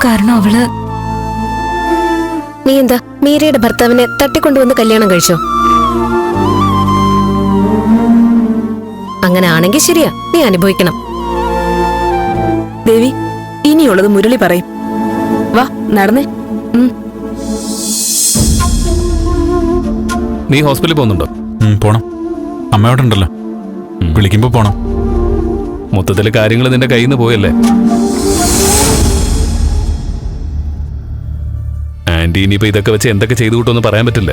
കാരണം അവള്... നീ എന്താ മീരയുടെ ഭർത്താവിനെ തട്ടിക്കൊണ്ടുവന്ന് കല്യാണം കഴിച്ചോ? അങ്ങനെ ആണെങ്കിൽ ശരിയാ, നീ അനുഭവിക്കണം. ദേവി, ഇനിയുള്ളത് മുരളി പറയും. വാ നടന്നേ. നീ ഹോസ്പിറ്റലിൽ പോകുന്നുണ്ടോ? പോണം. അമ്മയോടെ ഉണ്ടല്ലോ, വിളിക്കുമ്പോ പോണം. മൊത്തത്തില് കാര്യങ്ങൾ നിന്റെ കയ്യിൽ നിന്ന് പോയല്ലേ? ആന്റി ഇനിയിപ്പോ ഇതൊക്കെ വെച്ച് എന്തൊക്കെ ചെയ്തു കൂട്ടൊന്നും പറയാൻ പറ്റില്ല.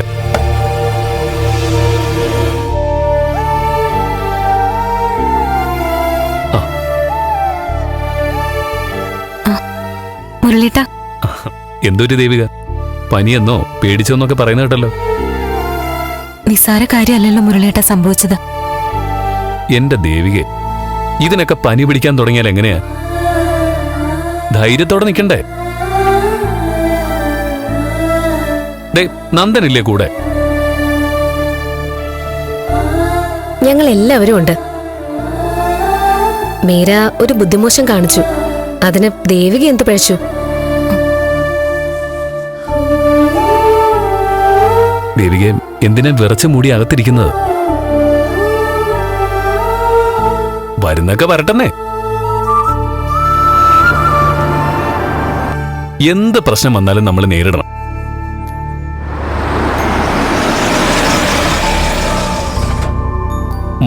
മുരളിട്ട എന്തൊരു ദേവിക, പനിയെന്നോ പേടിച്ചെന്നൊക്കെ പറയുന്ന കേട്ടല്ലോ. നിസ്സാര കാര്യമല്ലല്ലോ മുരളിയേട്ട സംഭവിച്ചത്. എന്റെ ദേവികെ, ഇതിനൊക്കെ പനി പിടിക്കാൻ തുടങ്ങിയാൽ എങ്ങനെയാ? ധൈര്യത്തോടെ നിൽക്കണ്ടേ? നന്ദനില്ലേ കൂടെ? ഞങ്ങൾ എല്ലാവരും ഉണ്ട്. മീര ഒരു ബുദ്ധിമോശം കാണിച്ചു, അതിന് ദേവിക എന്ത് പഴിച്ചു? ദേവികെ, എന്തിനാ വിറച്ചു മൂടി അകത്തിരിക്കുന്നത്? വരുന്നൊക്കെ വരട്ടെന്നേ. എന്ത് പ്രശ്നം വന്നാലും നമ്മൾ നേരിടണം.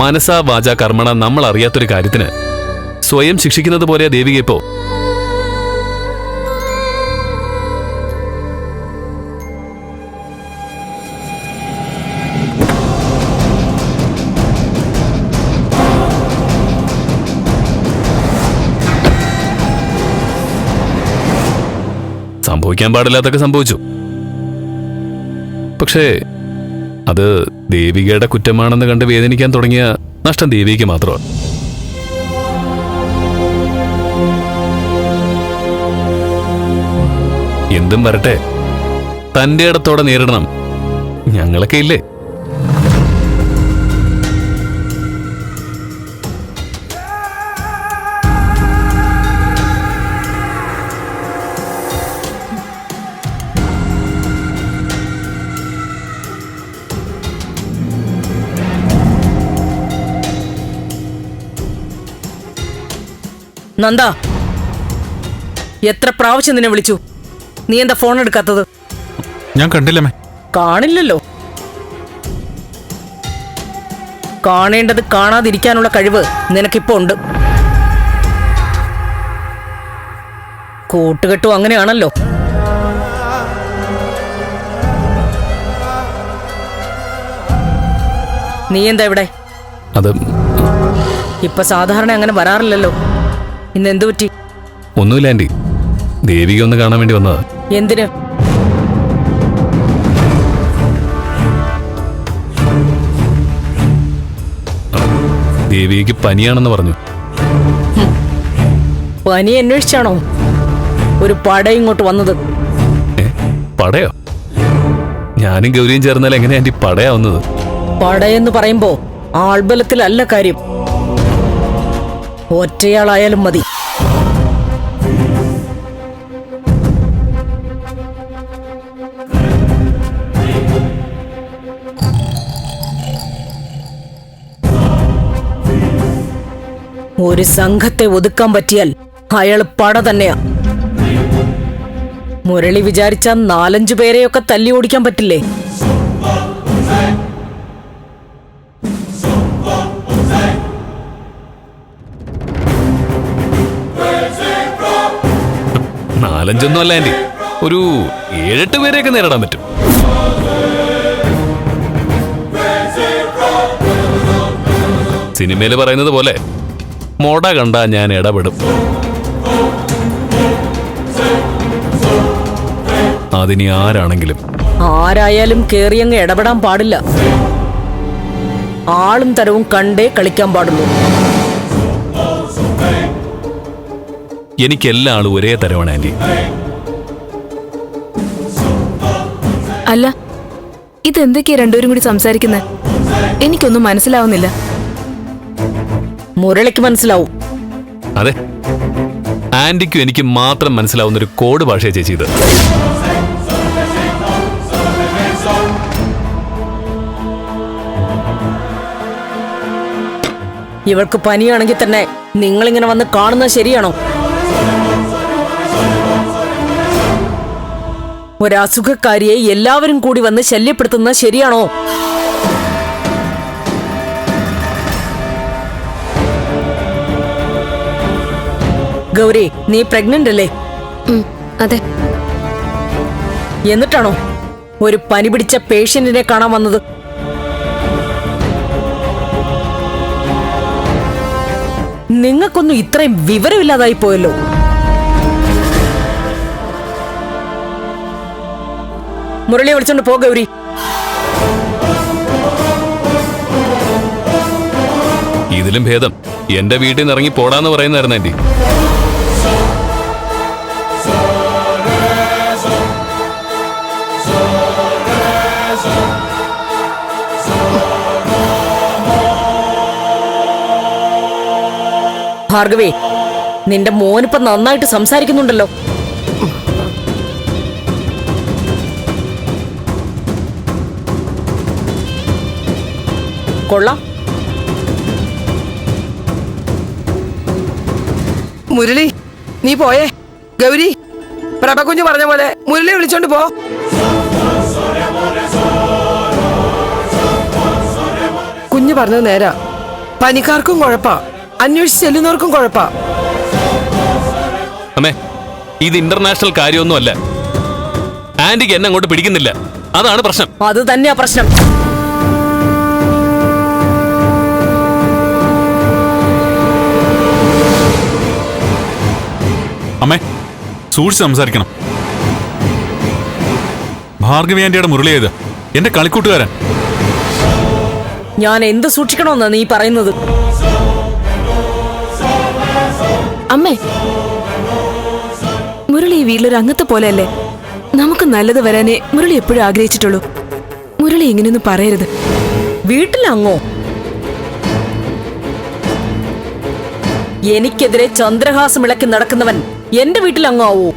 മനസാ വാചാ കർമ്മണ നമ്മൾ അറിയാത്തൊരു കാര്യത്തിന് സ്വയം ശിക്ഷിക്കുന്നത് പോലെയാ ദേവിക ഇപ്പോ. സംഭവിക്കാൻ പാടില്ലാത്തൊക്കെ സംഭവിച്ചു. പക്ഷേ അത് ദേവികയുടെ കുറ്റമാണെന്ന് കണ്ട് വേദനിക്കാൻ തുടങ്ങിയ നഷ്ടം ദേവിക്ക് മാത്രമാണ്. എന്തും വരട്ടെ, തന്റെ ഇടത്തോടെ നേരിടണം. ഞങ്ങളൊക്കെ ഇല്ലേ? നന്ദ, എത്ര പ്രാവശ്യം നിന്നെ വിളിച്ചു, നീ എന്താ ഫോൺ എടുക്കാത്തത്? ഞാൻ കണ്ടില്ലമ്മേ. കാണില്ലല്ലോ. കാണേണ്ടത് കാണാതിരിക്കാനുള്ള കഴിവ് നിനക്കിപ്പോ ഉണ്ട്. കൂട്ടുകെട്ടും അങ്ങനെയാണല്ലോ. നീ എന്താ ഇവിടെ? അത് ഇപ്പൊ സാധാരണ അങ്ങനെ വരാറില്ലല്ലോ. ഇന്ന് എന്തു പറ്റി? ഒന്നുമില്ല ആന്റി, ദേവിക ഒന്ന് കാണാൻ വേണ്ടി വന്നതാ. എന്തിന്? ദേവിക്ക് പനിയാണെന്ന് പറഞ്ഞു. പനി അന്വേഷിച്ചാണോ ഒരു പട ഇങ്ങോട്ട് വന്നത്? പടയോ? ഞാനും ഗൗരിയും ചേർന്നാൽ എങ്ങനെയാ ആന്റി പടയാവുന്നത്? പടയെന്ന് പറയുമ്പോ ആൾബലത്തിലല്ല കാര്യം, ഒറ്റയാളായാലും മതി. ഒരു സംഘത്തെ ഒതുക്കാൻ പറ്റിയാൽ അയാൾ പട തന്നെയാ. മുരളി വിചാരിച്ച 4-5 പേരെയൊക്കെ തല്ലി ഓടിക്കാൻ പറ്റില്ലേ? നാലഞ്ചൊന്നും അല്ല ആന്റി, ഒരു 7-8 പേരെയൊക്കെ നേരിടാൻ പറ്റും. സിനിമയില് പറയുന്നത് പോലെ മോട കണ്ടാ ഞാൻ ഇടപെടും. അതിനി ആരാണെങ്കിലും. ആരായാലും കേറിയങ്ങ് ഇടപെടാൻ പാടില്ല. ആളും തരവും കണ്ടേ കളിക്കാൻ പാടുള്ളൂ. എനിക്കെല്ലാ ആളും ഒരേ തരമാണ് ആന്റി. അല്ല, ഇതെന്തൊക്കെയാ രണ്ടുപേരും കൂടി സംസാരിക്കുന്നത്? എനിക്കൊന്നും മനസ്സിലാവുന്നില്ല. മുരളിക്ക് മനസ്സിലാവും. അതെ, ആന്റിക്കും എനിക്ക് മാത്രം മനസ്സിലാവുന്ന ഒരു കോഡ് ഭാഷയെ ചേച്ചി ഇത്. ഇവൾക്ക് പനിയാണെങ്കിൽ തന്നെ നിങ്ങളിങ്ങനെ വന്ന് കാണുന്നത് ശരിയാണോ? ഒരസുഖക്കാരിയെ എല്ലാവരും കൂടി വന്ന് ശല്യപ്പെടുത്തുന്നത് ശരിയാണോ? ഗൗരി, നീ പ്രഗ്നന്റ് അല്ലേ? അതെ. എന്നിട്ടാണോ ഒരു പനി പിടിച്ച പേഷ്യന്റിനെ കാണാൻ വന്നത്? നിങ്ങൾക്കൊന്നും ഇത്രയും വിവരമില്ലാതായി പോയല്ലോ. മുരളിയെ വിളിച്ചോണ്ട് പോ ഗൗരി. ഇതിലും ഭേദം എന്റെ വീട്ടിൽ നിന്ന് ഇറങ്ങി പോടാന്ന് പറയുന്നായിരുന്നു ആന്റി. ഭാർഗവേ, നിന്റെ മോനിപ്പം നന്നായിട്ട് സംസാരിക്കുന്നുണ്ടല്ലോ. കൊള്ളാം. മുരളി, നീ പോയേ. ഗൗരി, പ്രഭകുഞ്ഞ് പറഞ്ഞ പോലെ മുരളിയെ വിളിച്ചോണ്ട് പോ. കുഞ്ഞ് പറഞ്ഞത് നേരാ. പനിക്കാർക്കും കുഴപ്പാ, അന്വേഷിച്ച് ചെല്ലുന്നവർക്കും കുഴപ്പാ. അമ്മേ, ഇത് ഇന്റർനാഷണൽ കാര്യമൊന്നുമല്ല. ആന്റിക്ക് എന്നെ അങ്ങോട്ട് പിടിക്കുന്നില്ല, അതാണ് പ്രശ്നം. അത് തന്നെയാ പ്രശ്നം. അമ്മേ, സൂക്ഷിച്ച് സംസാരിക്കണം. ഭാർഗവി ആന്റിയുടെ മുരളിയേത് എന്റെ കളിക്കൂട്ടുകാരൻ. ഞാൻ എന്ത് സൂക്ഷിക്കണമെന്നാ നീ പറയുന്നത്? അമ്മേ, മുരളി ഈ വീട്ടിലൊരു അംഗത്തെ പോലെയല്ലേ? നമുക്ക് നല്ലത് വരാനേ മുരളി എപ്പോഴും ആഗ്രഹിച്ചിട്ടുള്ളൂ. മുരളി ഇങ്ങനെയൊന്നും പറയരുത്. വീട്ടിലങ്ങോ? എനിക്കെതിരെ ചന്ദ്രഹാസം ഇളക്കി നടക്കുന്നവൻ എന്റെ വീട്ടിലങ്ങാവോ?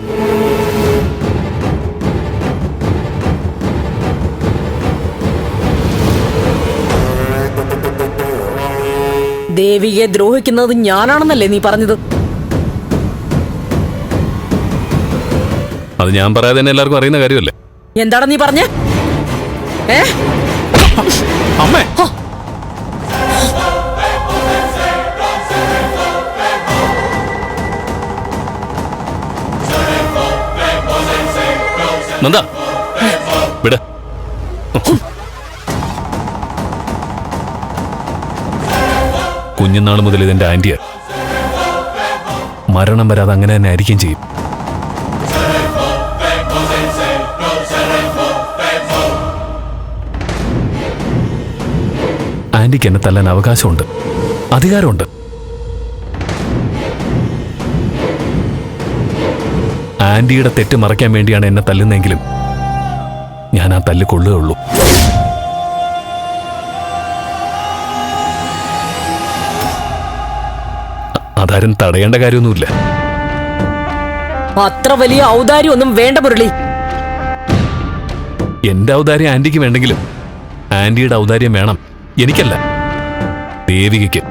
ദേവിയെ ദ്രോഹിക്കുന്നത് ഞാനാണെന്നല്ലേ നീ പറഞ്ഞത്? അത് ഞാൻ പറയാതെ തന്നെ എല്ലാവർക്കും അറിയുന്ന കാര്യമല്ലേ. എന്താണ് നീ പറഞ്ഞേ? അമ്മേ, നന്ദ വിട. കുഞ്ഞുനാൾ മുതൽ ഇതെന്റെ ആന്റിയ. മരണം വരാതെ അങ്ങനെ തന്നെ ആയിരിക്കും ചെയ്യും. ആന്റിക്ക് എന്നെ തല്ലാൻ അവകാശമുണ്ട്, അധികാരമുണ്ട്. ആന്റിയുടെ തെറ്റ് മറയ്ക്കാൻ വേണ്ടിയാണ് എന്നെ തല്ലുന്നെങ്കിലും ഞാൻ ആ തല്ല് കൊള്ളുകയുള്ളൂ. അതാരും തടയേണ്ട കാര്യമൊന്നുമില്ല. അത്ര വലിയ ഔദാര്യം ഒന്നും വേണ്ട മുരളി. എന്റെ ഔദാര്യം ആന്റിക്ക് വേണ്ടെങ്കിലും ആന്റിയുടെ ഔദാര്യം വേണം എനിക്കല്ല, ദേവികയ്ക്ക്.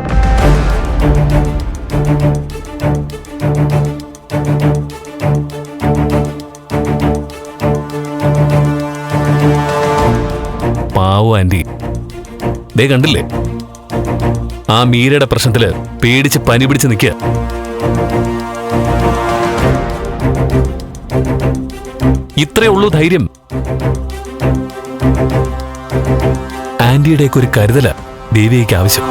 പാവോ ആന്റി, ദേ കണ്ടില്ലേ, ആ മീരയുടെ പ്രശ്നത്തില് പേടിച്ച് പനി പിടിച്ച് നിൽക്കുക. ഇത്രേ ഉള്ളൂ ധൈര്യം. ആന്റിയുടെയൊക്കെ ഒരു കരുതല ദേവികയ്ക്ക് ആവശ്യം.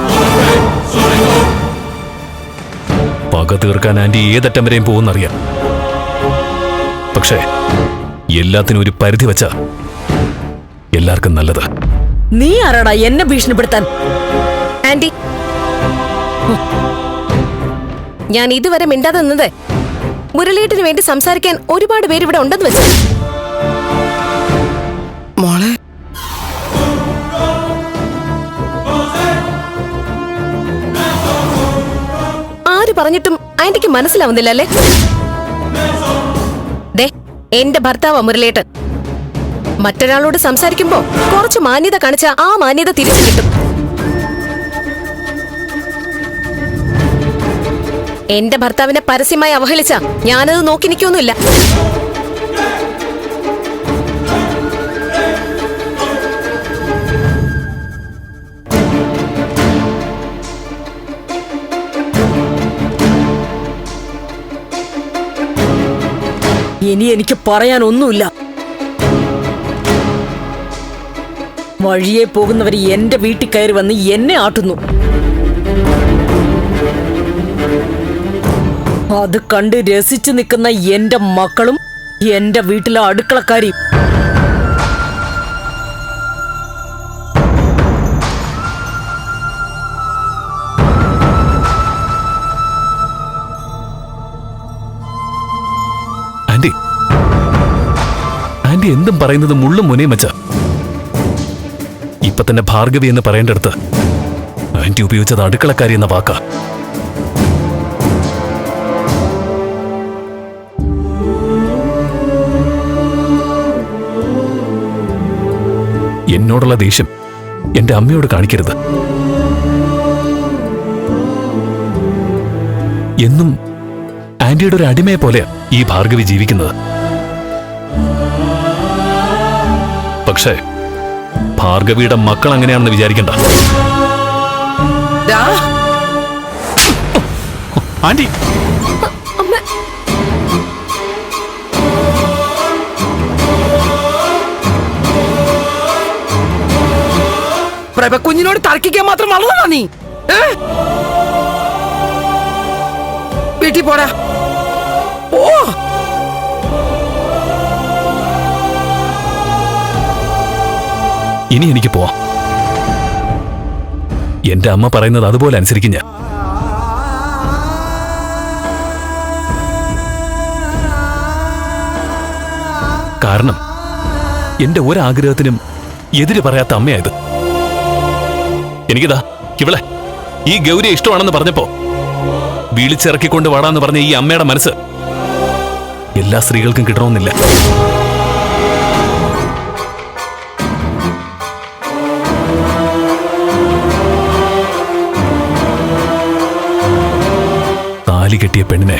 പക തീർക്കാൻ ആന്റി ഏതറ്റം വരെയും പോകുന്നറിയാം. പക്ഷേ എല്ലാത്തിനും ഒരു പരിധി വച്ച എല്ലാവർക്കും നല്ലത്. നീ ആരാടാ എന്നെ ഭീഷണിപ്പെടുത്താൻ? ആന്റി, ഞാൻ ഇതുവരെ മിണ്ടാതെ നിന്നത് മുരളിയേട്ടിന് വേണ്ടി സംസാരിക്കാൻ ഒരുപാട് പേര് ഇവിടെ ഉണ്ടെന്ന് വെച്ചു. മോളെ, ആര് പറഞ്ഞിട്ടും ആന്റിക്ക് മനസ്സിലാവുന്നില്ല അല്ലേ? ദേ, എന്റെ ഭർത്താവ് മുരളേട്ടൻ. മറ്റൊരാളോട് സംസാരിക്കുമ്പോ കുറച്ച് മാന്യത കാണിച്ച ആ മാന്യത തിരിച്ചു കിട്ടും. എന്റെ ഭർത്താവിനെ പരസ്യമായി അവഹേളിച്ച ഞാനത് നോക്കി നിൽക്കൊന്നുമില്ല. ഇനി എനിക്ക് പറയാനൊന്നുമില്ല. വഴിയെ പോകുന്നവർ എന്റെ വീട്ടിൽ കയറി വന്ന് എന്നെ ആട്ടുന്നു. അത് കണ്ട് രസിച്ചു നിൽക്കുന്ന എന്റെ മക്കളും എന്റെ വീട്ടിലെ അടുക്കളക്കാരിയും. ആന്റി ആന്റി എന്തും പറയുന്നത് മുള്ളും മുനയും വെച്ച. ഇപ്പൊ തന്നെ ഭാർഗവി എന്ന് പറയേണ്ടടുത്ത് ആന്റി ഉപയോഗിച്ചത് അടുക്കളക്കാരി എന്ന വാക്കാ. എന്നോടുള്ള ദേഷ്യം എന്റെ അമ്മയോട് കാണിക്കരുത്. എന്നും ആന്റിയുടെ ഒരു അടിമയെ പോലെയാ ഈ ഭാർഗവി ജീവിക്കുന്നത്. പക്ഷേ ഭാർഗവിയുടെ മക്കൾ അങ്ങനെയാണെന്ന് വിചാരിക്കണ്ട. ദാ, ആന്റി പ്രഭക്കുഞ്ഞിനോട് തർക്കിക്കാൻ മാത്രം വളർന്നതാ നീ? വീട്ടിൽ പോടാ. ഓ, ഇനി എനിക്ക് പോവാം. എന്റെ അമ്മ പറയുന്നത് അതുപോലെ അനുസരിക്കും ഞാൻ. കാരണം എന്റെ ഒരാഗ്രഹത്തിനും എതിര് പറയാത്ത അമ്മയായത്. എനിക്കിതാ ഇവളെ ഈ ഗൗരിയെ ഇഷ്ടമാണെന്ന് പറഞ്ഞപ്പോ വിളിച്ചിറക്കിക്കൊണ്ട് വാടാന്ന് പറഞ്ഞ ഈ അമ്മയുടെ മനസ്സ് എല്ലാ സ്ത്രീകൾക്കും കിട്ടണമെന്നില്ല. താലി കെട്ടിയ പെണ്ണിനെ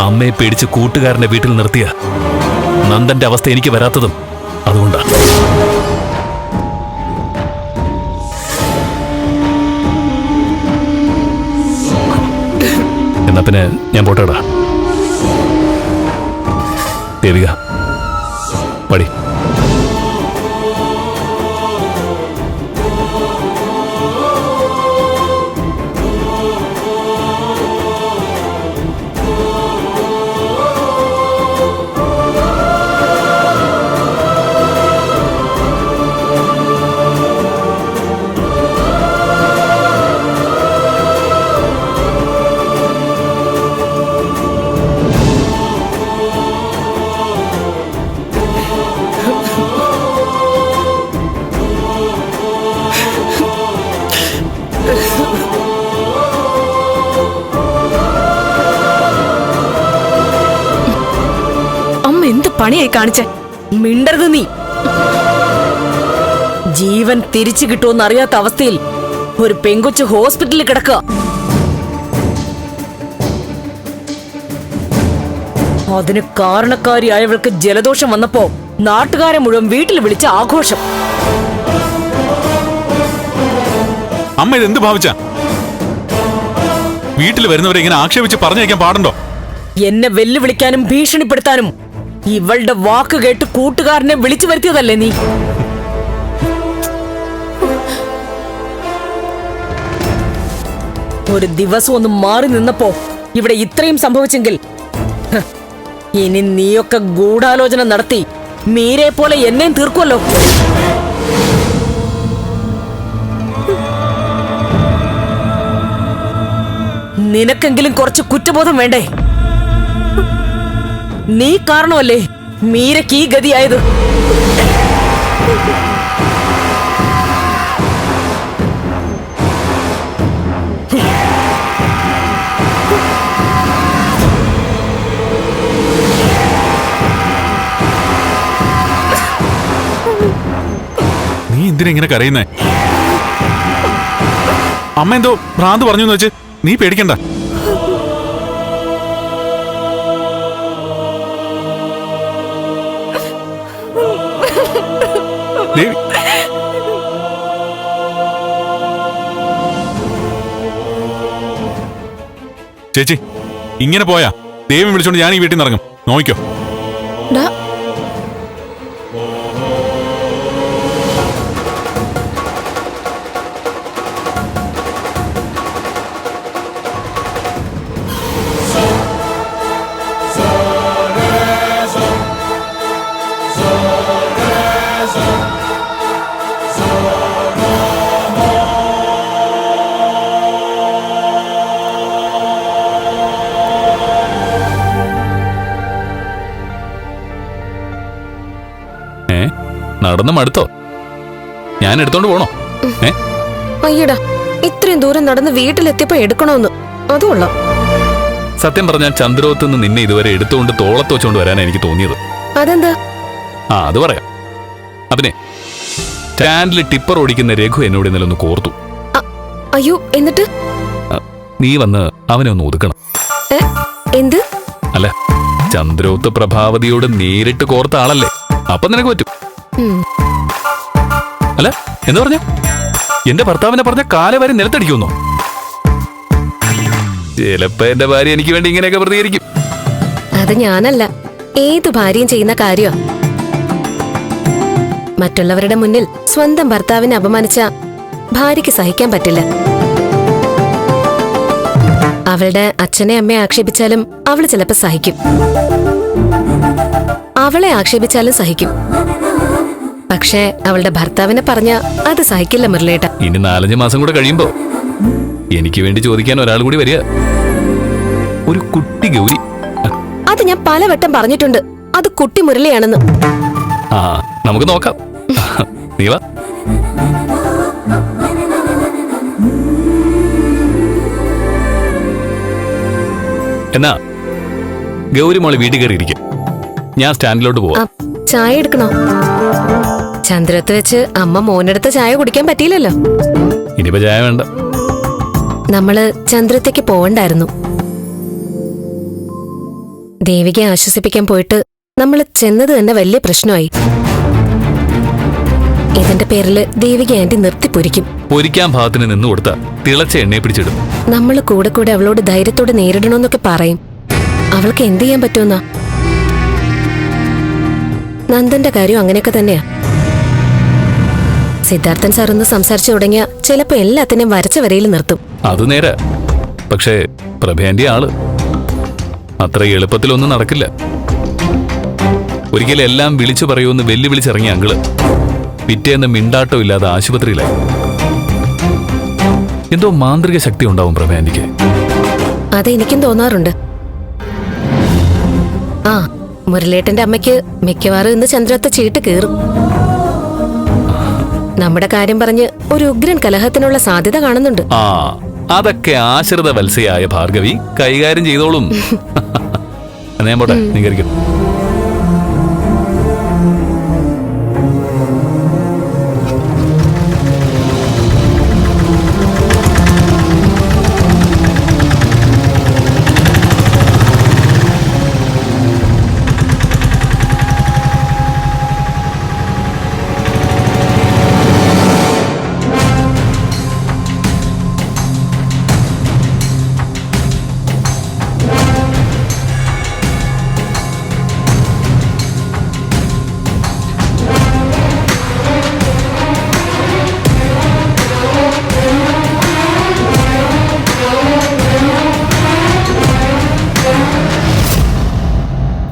അമ്മയെ പേടിച്ച് കൂട്ടുകാരന്റെ വീട്ടിൽ നിർത്തിയ നന്ദന്റെ അവസ്ഥ എനിക്ക് വരാത്തതും അതുകൊണ്ടാണ്. എന്നാ പിന്നെ ഞാൻ പോട്ടേടാ. ദേവിക പടി. പണിയായി കാണിച്ചേ. മിണ്ടരുത് നീ. ജീവൻ തിരിച്ചു കിട്ടുമെന്ന് അറിയാത്ത അവസ്ഥയിൽ ഒരു പെങ്കൊച്ച് ഹോസ്പിറ്റലിൽ കിടക്കുക. അതിന് കാരണക്കാരിയായവൾക്ക് ജലദോഷം വന്നപ്പോ നാട്ടുകാരെ മുഴുവൻ വീട്ടിൽ വിളിച്ച ആഘോഷം. അമ്മ ഇതെന്ത് ഭാവിച്ച? വീട്ടിൽ വരുന്നവരെ ഇങ്ങനെ ആക്ഷേപിച്ച് പറഞ്ഞയക്കാൻ പാടുണ്ടോ? എന്നെ വെല്ലുവിളിക്കാനും ഭീഷണിപ്പെടുത്താനും ഇവളുടെ വാക്ക് കേട്ട് കൂട്ടുകാരനെ വിളിച്ചു വരുത്തിയതല്ലേ നീ? ഒരു ദിവസം ഒന്ന് മാറി നിന്നപ്പോ ഇവിടെ ഇത്രയും സംഭവിച്ചെങ്കിൽ ഇനി നീയൊക്കെ ഗൂഢാലോചന നടത്തി മീരെ പോലെ എന്നെയും തീർക്കുമല്ലോ. നിനക്കെങ്കിലും കുറച്ച് കുറ്റബോധം വേണ്ടേ? നീ കാരണമല്ലേ മീരയ്ക്ക് ഈ ഗതിയായത്. എന്തിനാ ഇങ്ങനെ കരയുന്നേ? അമ്മ എന്തോ ഭ്രാന്ത് പറഞ്ഞു എന്ന് വെച്ച് നീ പേടിക്കണ്ട. ദേവി, ചേച്ചി ഇങ്ങനെ പോയാ ദേവി വിളിച്ചോണ്ട് ഞാൻ ഈ വീട്ടിൽ നിന്ന് ഇറങ്ങും. നോക്കിക്കോ. ഡാ, നടന്ന് മടുത്തോ? ഞാൻ എടുത്തോണ്ട് പോണോ? അയ്യടാ, ഇത്രയും ദൂരം നടന്ന് വീട്ടിലെത്തിയപ്പോ എടുക്കണോന്ന്. അതുകൊള്ള. സത്യം പറഞ്ഞാൽ ചന്ദ്രോത്ത് നിന്ന് നിന്നെ ഇതുവരെ എടുത്തുകൊണ്ട് തോളത്ത് വെച്ചോണ്ട് വരാനാണ് എനിക്ക് തോന്നിയത്. അതെന്താ? അത് പറയാം. അതിനെ സ്റ്റാൻഡിൽ ടിപ്പർ ഓടിക്കുന്ന രഘു എന്നോട് ഇന്നലെ ഒന്ന് കോർത്തു. അയ്യോ, എന്നിട്ട്? നീ വന്ന് അവനെ ഒന്ന് ഒതുക്കണം. എന്ത്? അല്ല, ചന്ദ്രോത്ത് പ്രഭാവതിയോട് നേരിട്ട് കോർത്ത ആളല്ലേ, അപ്പൊ നിനക്ക് പറ്റും. അല്ല, എന്താ പറഞ്ഞ? എന്റെ ഭർത്താവിനെ പറഞ്ഞ കാലവാരി നിലത്തടിക്കുന്നു. ചിലപ്പോ എന്റെ ഭാര്യ എനിക്ക് വേണ്ടി ഇങ്ങനെയൊക്കെ പ്രതികരിക്കും. അത് ഞാനല്ല, ഏത് ഭാര്യയും ചെയ്യുന്ന കാര്യമാ. മറ്റുള്ളവരുടെ മുന്നിൽ സ്വന്തം ഭർത്താവിനെ അപമാനിച്ച ഭാര്യയ്ക്ക് സഹിക്കാൻ പറ്റില്ല. അവളുടെ അച്ഛനെ അമ്മയെ ആക്ഷേപിച്ചാലും അവള് ചിലപ്പോ സഹിക്കും. അവളെ ആക്ഷേപിച്ചാലും സഹിക്കും. പക്ഷേ അവളുടെ ഭർത്താവിനെ പറഞ്ഞ അത് സഹിക്കില്ല മുരളേട്ട. ഇനി 4-5 മാസം കൂടെ കഴിയുമ്പോ എനിക്ക് വേണ്ടി ചോദിക്കാൻ ഒരാൾ കൂടി വരിക. ഒരു കുട്ടി ഗൗരി. അത് ഞാൻ പലവട്ടം പറഞ്ഞിട്ടുണ്ട്, അത് കുട്ടി മുരളിയാണെന്ന്. നമുക്ക് നോക്കാം. നീ വാ. എന്നാ ഗൗരി മോളെ വീട്ടിൽ കയറി ഇരിക്കും. ഞാൻ സ്റ്റാൻഡിലോട്ട് പോവാം. ചായ എടുക്കണോ? ചന്ദ്രത്ത് വെച്ച് അമ്മ മോനെടുത്ത് ചായ കുടിക്കാൻ പറ്റിയില്ലല്ലോ. ഇനിയിപ്പോ ചായ വേണ്ട. നമ്മള് ചന്ദ്രത്തേക്ക് പോവണ്ടായിരുന്നു. ദേവികയെ ആശ്വസിപ്പിക്കാൻ പോയിട്ട് നമ്മള് ചെന്നത് തന്നെ വലിയ പ്രശ്നമായി. ഇതിന്റെ പേരില് ദേവിക ആന്റി നിർത്തിപ്പൊരിക്കും. പൊരിക്കാൻ ഭാഗത്തിന് നിന്ന് കൊടുത്ത തിളച്ച എണ്ണയെ പിടിച്ചിടും. നമ്മള് കൂടെ കൂടെ അവളോട് ധൈര്യത്തോടെ നേരിടണമെന്നൊക്കെ പറയും. അവൾക്ക് എന്ത് ചെയ്യാൻ പറ്റുമെന്നാ? നന്ദന്റെ കാര്യം അങ്ങനെയൊക്കെ തന്നെയാ. സിദ്ധാർത്ഥൻ സാർ ഒന്ന് സംസാരിച്ചു തുടങ്ങിയ ചിലപ്പോ എല്ലാത്തിനെയും വരച്ച വരയിൽ നിർത്തും. അത് നേരെ. പക്ഷേ പ്രഭേന്റെ ആള് അത്ര എളുപ്പത്തിലൊന്നും നടക്കില്ല. ഒരിക്കലും എല്ലാം വിളിച്ചു പറയൂന്ന് വെല്ലുവിളിച്ചിറങ്ങിയ അങ്കിള് പിറ്റേന്ന് മിണ്ടാട്ടോ ഇല്ലാതെ ആശുപത്രിയിലായി. എന്തോ മാന്ത്രിക ശക്തി ഉണ്ടാവും പ്രഭേന്റിക്ക്. അതെനിക്കും തോന്നാറുണ്ട്. മുരളേട്ടന്റെ അമ്മയ്ക്ക് മിക്കവാറും ഇന്ന് ചന്ദ്രത്തെ ചീട്ട് കീറും. നമ്മുടെ കാര്യം പറഞ്ഞ് ഒരു ഉഗ്രൻ കലഹത്തിനുള്ള സാധ്യത കാണുന്നുണ്ട്. അതൊക്കെ ആശ്രിത വത്സയായ ഭാർഗവി കൈകാര്യം ചെയ്തോളും. ഞാൻ പോട്ടെ, നീ കഴിക്കും.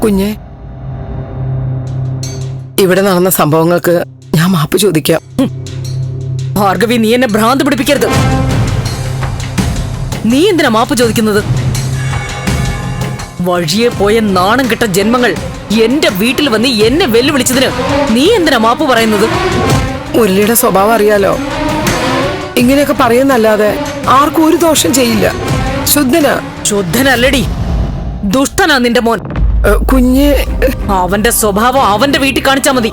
കുഞ്ഞെ, ഇവിടെ നടന്ന സംഭവങ്ങൾക്ക് ഞാൻ മാപ്പ് ചോദിക്കാം. ഭാർഗവി, നീ എന്നെ ഭ്രാന്ത് പിടിപ്പിക്കരുത്. നീ എന്തിനാ മാപ്പ് ചോദിക്കുന്നത്? വഴിയെ പോയ നാണം കെട്ട ജന്മങ്ങൾ എന്റെ വീട്ടിൽ വന്ന് എന്നെ വെല്ലുവിളിച്ചതിന് നീ എന്തിനാ മാപ്പ് പറയുന്നത്? മുരളിയുടെ സ്വഭാവം അറിയാലോ. ഇങ്ങനെയൊക്കെ പറയുന്നല്ലാതെ ആർക്കും ഒരു ദോഷം ചെയ്യില്ല. ശുദ്ധനാ. ശുദ്ധനല്ലടി, ദുഷ്ടനാ നിന്റെ മോൻ. കുഞ്ഞ്, അവന്റെ സ്വഭാവം അവന്റെ വീട്ടിൽ കാണിച്ചാ മതി.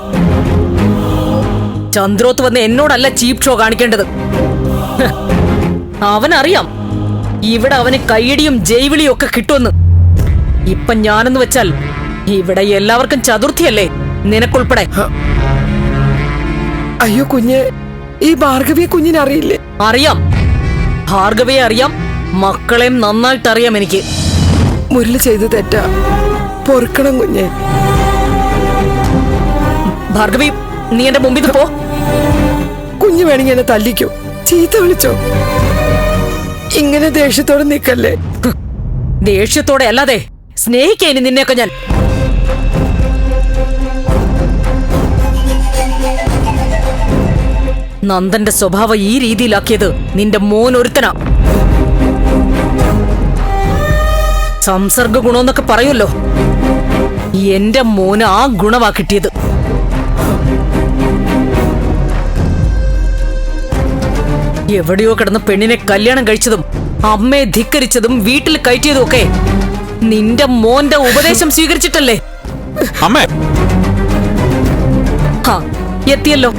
ചന്ദ്രോത്ത് വന്ന് എന്നോടല്ല ചീപ്പ് ഷോ കാണിക്കേണ്ടത്. ഹ്, അവനറിയാം ഇവിടെ അവന് കൈയടിയും ജൈവിളിയും ഒക്കെ കിട്ടുമെന്ന്. ഇപ്പൊ ഞാനെന്ന് വെച്ചാൽ ഇവിടെ എല്ലാവർക്കും ചതുർത്ഥിയല്ലേ, നിനക്കുൾപ്പെടെ. അയ്യോ കുഞ്ഞ്, ഈ ഭാർഗവിയെ കുഞ്ഞിനറിയില്ലേ? അറിയാം, ഭാർഗവയെ അറിയാം, മക്കളെയും നന്നായിട്ട് അറിയാം എനിക്ക്. മുരളി ചെയ്ത് തെറ്റാ, പൊറുക്കണം കുഞ്ഞെ. ഭാർഗവി, നീ എന്റെ മുമ്പിൽ പോ. കുഞ്ഞു വേണമെങ്കിൽ എന്നെ തല്ലിക്കോ, ചീത്ത വിളിച്ചോ. ഇങ്ങനെ ദേഷ്യത്തോടെ നിക്കല്ലേ. ദേഷ്യത്തോടെ അല്ലാതെ സ്നേഹിക്കേനി നിന്നെയൊക്കെ ഞാൻ. നന്ദന്റെ സ്വഭാവം ഈ രീതിയിലാക്കിയത് നിന്റെ മോൻ ഒരുത്തനാ. സംസർഗ ഗുണമെന്നൊക്കെ പറയുമല്ലോ, എന്റെ മോന് ആ ഗുണമാ കിട്ടിയത്. എവിടെയോ കിടന്ന് പെണ്ണിനെ കല്യാണം കഴിച്ചതും അമ്മയെ ധിക്കരിച്ചതും വീട്ടിൽ കയറ്റിയതും ഒക്കെ നിന്റെ മോന്റെ ഉപദേശം സ്വീകരിച്ചിട്ടല്ലേ? അമ്മേ, എത്തിയല്ലോ.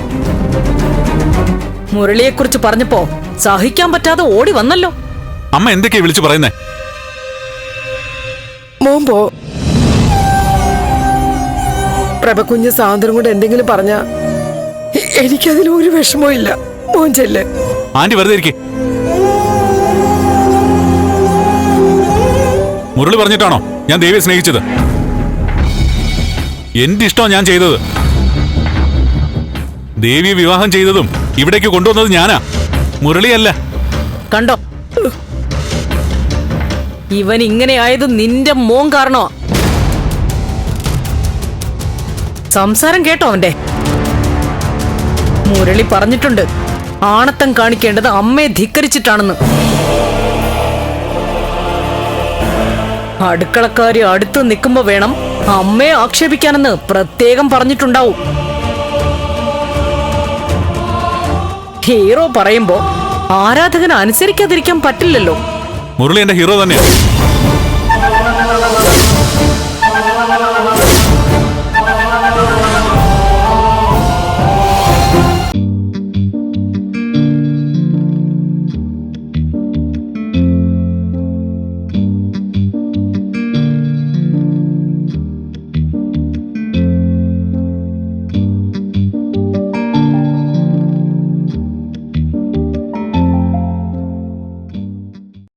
മുരളിയെക്കുറിച്ച് പറഞ്ഞപ്പോ സഹിക്കാൻ പറ്റാതെ ഓടി വന്നല്ലോ. അമ്മ എന്തൊക്കെയാ വിളിച്ചു പറയുന്നേ? മോൻ പോ. പ്രഭകുഞ്ഞ് സാന്ദ്രം കൊണ്ട് എന്തെങ്കിലും പറഞ്ഞ എനിക്കതിൽ ഒരു വിഷമവും ഇല്ല. മോൻ ചെല്ല്. ആന്റി വെറുതെ ഇരിക്കെ. മുരളി പറഞ്ഞിട്ടാണോ ഞാൻ ദേവിയെ സ്നേഹിച്ചത്? എന്റെ ഇഷ്ടമാണ് ഞാൻ ചെയ്തത്. ദേവിയെ വിവാഹം ചെയ്തതും ഇവിടേക്ക് കൊണ്ടുവന്നത് ഞാനാ, മുരളിയല്ല. കണ്ടോ, ഇവൻ ഇങ്ങനെ ആയത് നിന്റെ മോൻ കാരണോ? സംസാരം കേട്ടോ അവന്റെ? മുരളി പറഞ്ഞിട്ടുണ്ട്, ആണത്തം കാണിക്കേണ്ടത് അമ്മയെ ധിക്കരിച്ചിട്ടാണെന്ന്. അടുക്കളക്കാരി അടുത്ത് നിൽക്കുമ്പോ വേണം അമ്മയെ ആക്ഷേപിക്കാനെന്ന് പ്രത്യേകം പറഞ്ഞിട്ടുണ്ടാവും. ഹീറോ പറയുമ്പോ ആരാധകന് അനുസരിക്കാതിരിക്കാൻ പറ്റില്ലല്ലോ. മുരളി എന്റെ ഹീറോ തന്നെയാ.